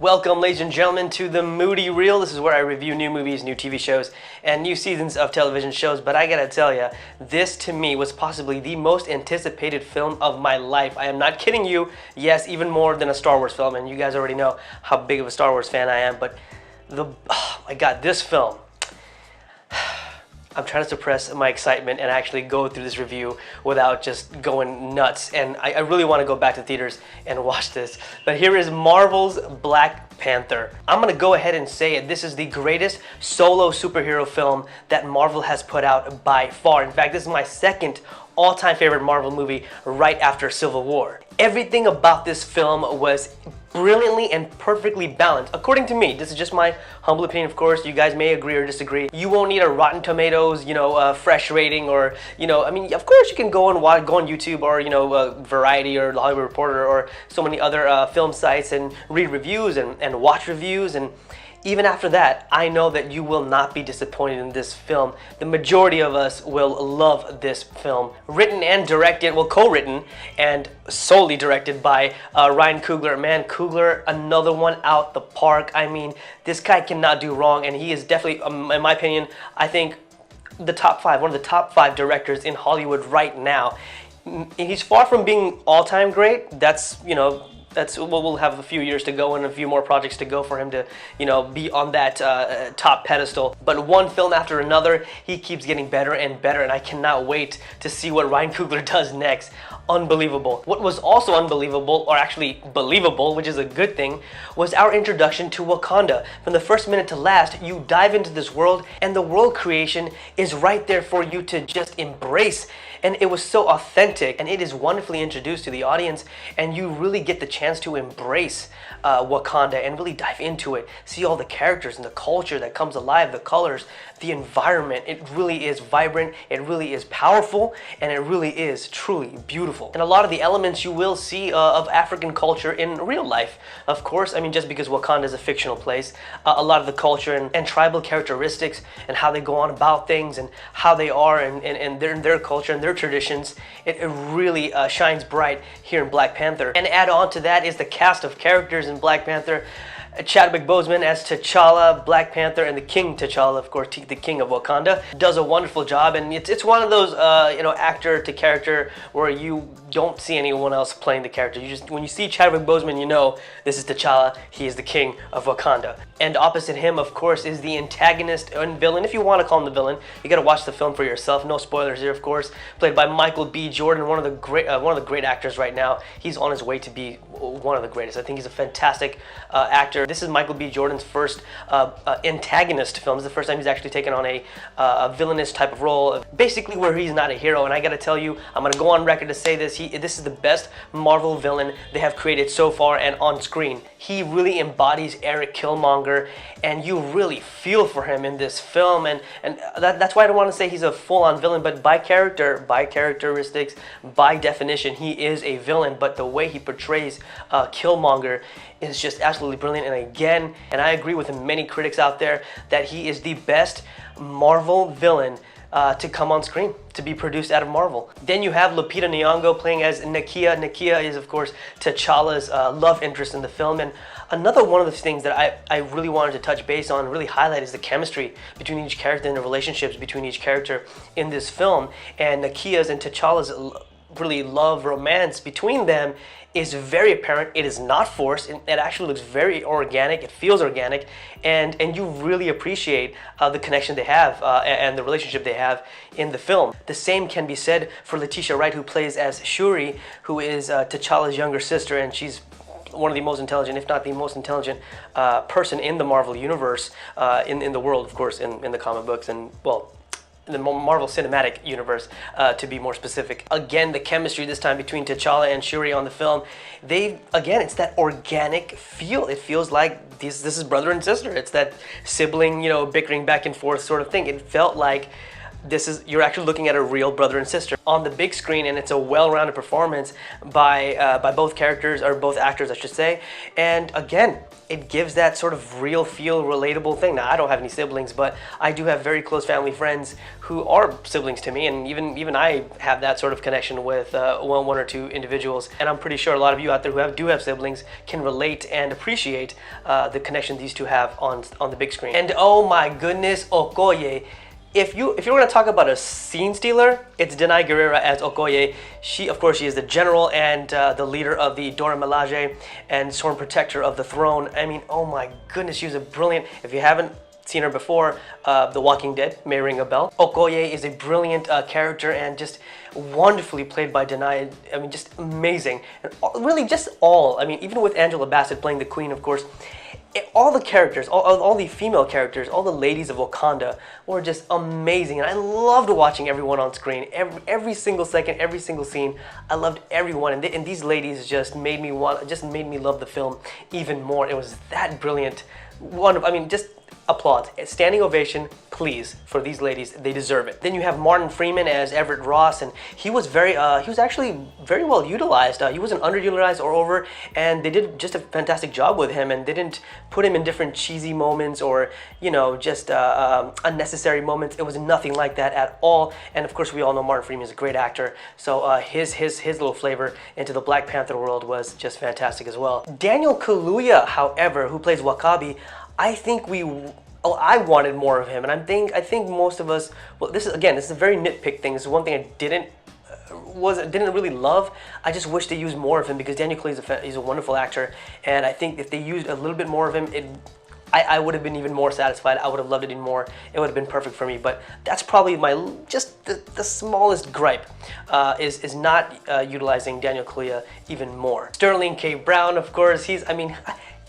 Welcome, ladies and gentlemen, to the Moody Reel. This is where I review new movies, new TV shows, and new seasons of television shows. But I gotta tell you, this to me was possibly the most anticipated film of my life. I am not kidding you. Yes, even more than a Star Wars film, and you guys already know how big of a Star Wars fan I am. But oh my God, this film. I'm trying to suppress my excitement and actually go through this review without just going nuts. And I really want to go back to theaters and watch this. But here is Marvel's Black Panther. I'm going to go ahead and say it. This is the greatest solo superhero film that Marvel has put out by far. In fact, this is my second all-time favorite Marvel movie right after Civil War. Everything about this film was brilliantly and perfectly balanced, according to me. This is just my humble opinion, of course. You guys may agree or disagree. You won't need a Rotten Tomatoes, fresh rating, or, I mean, of course you can go on YouTube or, Variety or Hollywood Reporter or so many other film sites and read reviews and watch reviews. And even after that, I know that you will not be disappointed in this film. The majority of us will love this film. Written and directed, well, co-written and solely directed by Ryan Coogler. Man, Coogler, another one out the park. I mean, this guy cannot do wrong, and he is definitely, in my opinion, I think one of the top five directors in Hollywood right now. He's far from being all-time great. We'll have a few years to go and a few more projects to go for him to, be on that top pedestal. But one film after another, he keeps getting better and better, and I cannot wait to see what Ryan Coogler does next. Unbelievable. What was also unbelievable, or actually believable, which is a good thing, was our introduction to Wakanda. From the first minute to last, you dive into this world, and the world creation is right there for you to just embrace. And it was so authentic, and it is wonderfully introduced to the audience, and you really get the chance to embrace Wakanda and really dive into it. See all the characters and the culture that comes alive, the colors, the environment. It really is vibrant, it really is powerful, and it really is truly beautiful. And a lot of the elements you will see of African culture in real life, of course. I mean, just because Wakanda is a fictional place, a lot of the culture and tribal characteristics and how they go on about things and how they are and their culture and their traditions, it really shines bright here in Black Panther. And add on to that is the cast of characters in Black Panther. Chadwick Boseman as T'Challa, Black Panther, and the King T'Challa, of course, the King of Wakanda, does a wonderful job. And it's one of those actor to character where you don't see anyone else playing the character. When you see Chadwick Boseman, you know this is T'Challa. He is the King of Wakanda. And opposite him, of course, is the antagonist and villain. If you want to call him the villain, you got to watch the film for yourself. No spoilers here, of course. Played by Michael B. Jordan, one of the great actors right now. He's on his way to be one of the greatest. I think he's a fantastic actor. This is Michael B. Jordan's first antagonist film. This is the first time he's actually taken on a villainous type of role, basically where he's not a hero. And I gotta tell you, I'm gonna go on record to say this, this is the best Marvel villain they have created so far and on screen. He really embodies Eric Killmonger, and you really feel for him in this film. And that's why I don't want to say he's a full-on villain, but by characteristics, by definition, he is a villain. But the way he portrays Killmonger is just absolutely brilliant. And again, and I agree with many critics out there, that he is the best Marvel villain to come on screen, to be produced out of Marvel. Then you have Lupita Nyong'o playing as Nakia. Nakia is, of course, T'Challa's love interest in the film. And another one of the things that I really wanted to touch base on, really highlight, is the chemistry between each character and the relationships between each character in this film. And Nakia's and T'Challa's really love romance between them is very apparent. It is not forced. It actually looks very organic. It feels organic, and you really appreciate the connection they have and the relationship they have in the film. The same can be said for Letitia Wright, who plays as Shuri, who is T'Challa's younger sister, and she's one of the most intelligent, if not the most intelligent person in the Marvel universe, in the world, of course, in the comic books, and well, the Marvel Cinematic Universe, to be more specific. Again, the chemistry this time between T'Challa and Shuri on the film, it's that organic feel. It feels like this is brother and sister. It's that sibling, bickering back and forth sort of thing. It felt like you're actually looking at a real brother and sister on the big screen, and it's a well-rounded performance by both characters, or both actors I should say. And again, it gives that sort of real feel, relatable thing. Now, I don't have any siblings, but I do have very close family friends who are siblings to me, and even I have that sort of connection with one or two individuals. And I'm pretty sure a lot of you out there who do have siblings can relate and appreciate the connection these two have on the big screen. And oh my goodness, Okoye. If you're going to talk about a scene stealer, it's Danai Gurira as Okoye. She is the general and the leader of the Dora Milaje and sworn protector of the throne. I mean, oh my goodness, she was a brilliant. If you haven't seen her before, The Walking Dead may ring a bell. Okoye is a brilliant character and just wonderfully played by Danai. I mean, just amazing. And really, just all. I mean, even with Angela Bassett playing the queen, of course. All the characters, all the female characters, all the ladies of Wakanda were just amazing, and I loved watching everyone on screen. Every single second, every single scene, I loved everyone, and these ladies just made me love the film even more. It was that brilliant, wonderful. I mean, just applause, standing ovation, please, for these ladies. They deserve it. Then you have Martin Freeman as Everett Ross, and he was actually very well utilized. He wasn't underutilized or over, and they did just a fantastic job with him, and they didn't put him in different cheesy moments or, you know, just unnecessary moments. It was nothing like that at all. And of course, we all know Martin Freeman is a great actor, so his little flavor into the Black Panther world was just fantastic as well. Daniel Kaluuya, however, who plays W'Kabi, I wanted more of him, and I think most of us. Well, this is a very nitpick thing. This is one thing I didn't really love. I just wish they used more of him, because Daniel Kaluuya is a wonderful actor, and I think if they used a little bit more of him, I would have been even more satisfied. I would have loved it even more. It would have been perfect for me. But that's probably the smallest gripe is not utilizing Daniel Kaluuya even more. Sterling K. Brown, of course,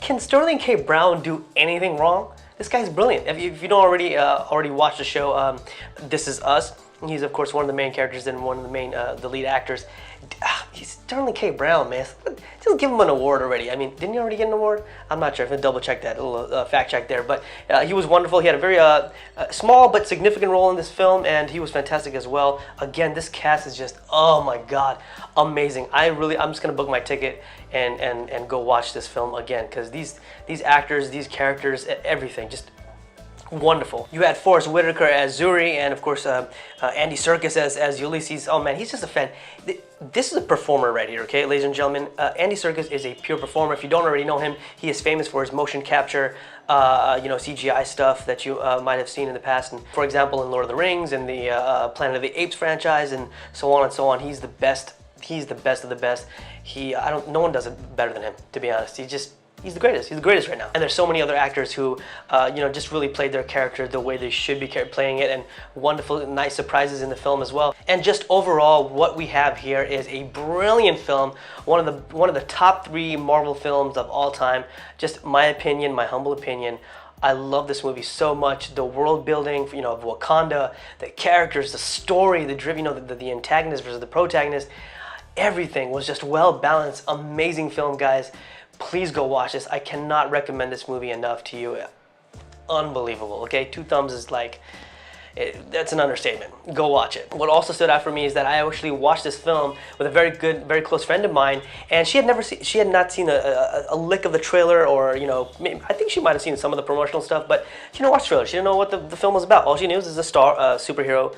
can Sterling K. Brown do anything wrong? This guy's brilliant. If you don't already watched the show, This Is Us, he's of course one of the main characters and one of the lead actors. He's Sterling K. Brown, man. Just give him an award already. I mean, didn't he already get an award? I'm not sure. I'm gonna double check that, a little fact check there. But he was wonderful. He had a very small but significant role in this film, and he was fantastic as well. Again, this cast is just, oh my God, amazing. I'm just gonna book my ticket and go watch this film again, because these actors, these characters, everything, just wonderful. You had Forrest Whitaker as Zuri, and of course Andy Serkis as Ulysses. Oh man, he's just a fan. This is a performer right here, okay, ladies and gentlemen. Andy Serkis is a pure performer. If you don't already know him, he is famous for his motion capture, CGI stuff that you might have seen in the past. And for example, in Lord of the Rings and the Planet of the Apes franchise, and so on and so on. He's the best. He's the best of the best. No one does it better than him, to be honest. He's the greatest. He's the greatest right now. And there's so many other actors who, just really played their character the way they should be playing it, and wonderful, nice surprises in the film as well. And just overall, what we have here is a brilliant film. One of the top 3 Marvel films of all time. Just my opinion, my humble opinion. I love this movie so much. The world building, of Wakanda, the characters, the story, the antagonist versus the protagonist. Everything was just well balanced. Amazing film, guys. Please go watch this. I cannot recommend this movie enough to you. Unbelievable, okay? 2 thumbs is like, that's an understatement. Go watch it. What also stood out for me is that I actually watched this film with a very close friend of mine, and she had not seen a lick of the trailer, or I think she might have seen some of the promotional stuff, but she didn't watch the trailer. She didn't know what the film was about. All she knew is a Star Wars superhero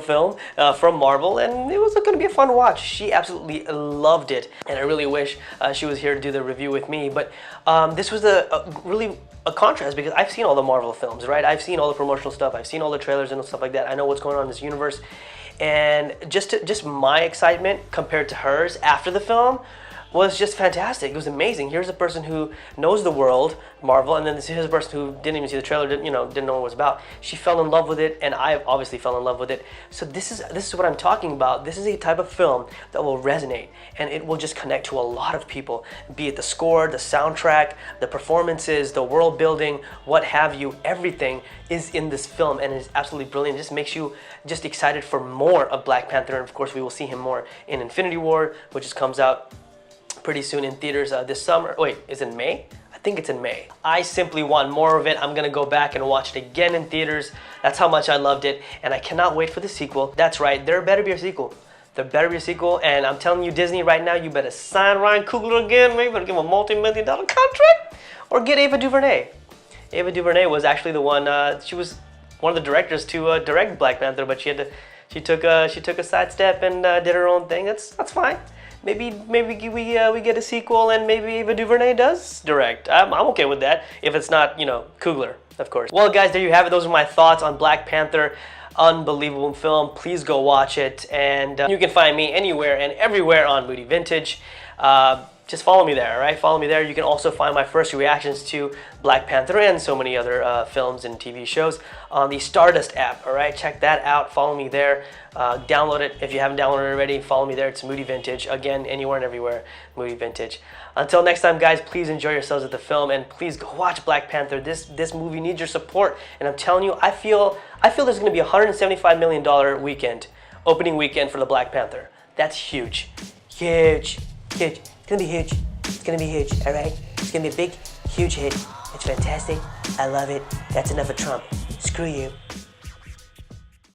film from Marvel, and it was going to be a fun watch. She absolutely loved it, and I really wish she was here to do the review with me. But this was really a contrast, because I've seen all the Marvel films, right? I've seen all the promotional stuff. I've seen all the trailers and stuff like that. I know what's going on in this universe, and just my excitement compared to hers after the film was just fantastic. It was amazing. Here's a person who knows the world, Marvel, and then here's a person who didn't even see the trailer, didn't know what it was about. She fell in love with it, and I obviously fell in love with it. So this is what I'm talking about. This is a type of film that will resonate, and it will just connect to a lot of people, be it the score, the soundtrack, the performances, the world building, what have you. Everything is in this film, and it's absolutely brilliant. It just makes you just excited for more of Black Panther, and of course we will see him more in Infinity War, which just comes out pretty soon in theaters this summer. Wait, is it May? think it's in May. I simply want more of it. I'm gonna go back and watch it again in theaters. That's how much I loved it, and I cannot wait for the sequel. That's right, there better be a sequel. There better be a sequel, and I'm telling you, Disney, right now, you better sign Ryan Coogler again. Maybe better give him a multi-million-dollar contract, or get Ava DuVernay. Ava DuVernay was actually the one. She was one of the directors to direct Black Panther, but she took a sidestep and did her own thing. That's fine. Maybe we get a sequel, and maybe Ava DuVernay does direct. I'm okay with that if it's not, you know, Coogler, of course. Well, guys, there you have it. Those are my thoughts on Black Panther. Unbelievable film. Please go watch it, and you can find me anywhere and everywhere on Moody Vintage. Just follow me there, all right? Follow me there. You can also find my first reactions to Black Panther and so many other films and TV shows on the Stardust app, all right? Check that out. Follow me there. Download it if you haven't downloaded it already. Follow me there. It's Moody Vintage. Again, anywhere and everywhere, Moody Vintage. Until next time, guys, please enjoy yourselves at the film, and please go watch Black Panther. This movie needs your support, and I'm telling you, I feel there's going to be a $175 million weekend, opening weekend for the Black Panther. That's huge. Huge. Huge. It's gonna be huge. It's gonna be huge, all right? It's gonna be a big, huge hit. It's fantastic. I love it. That's enough of Trump. Screw you.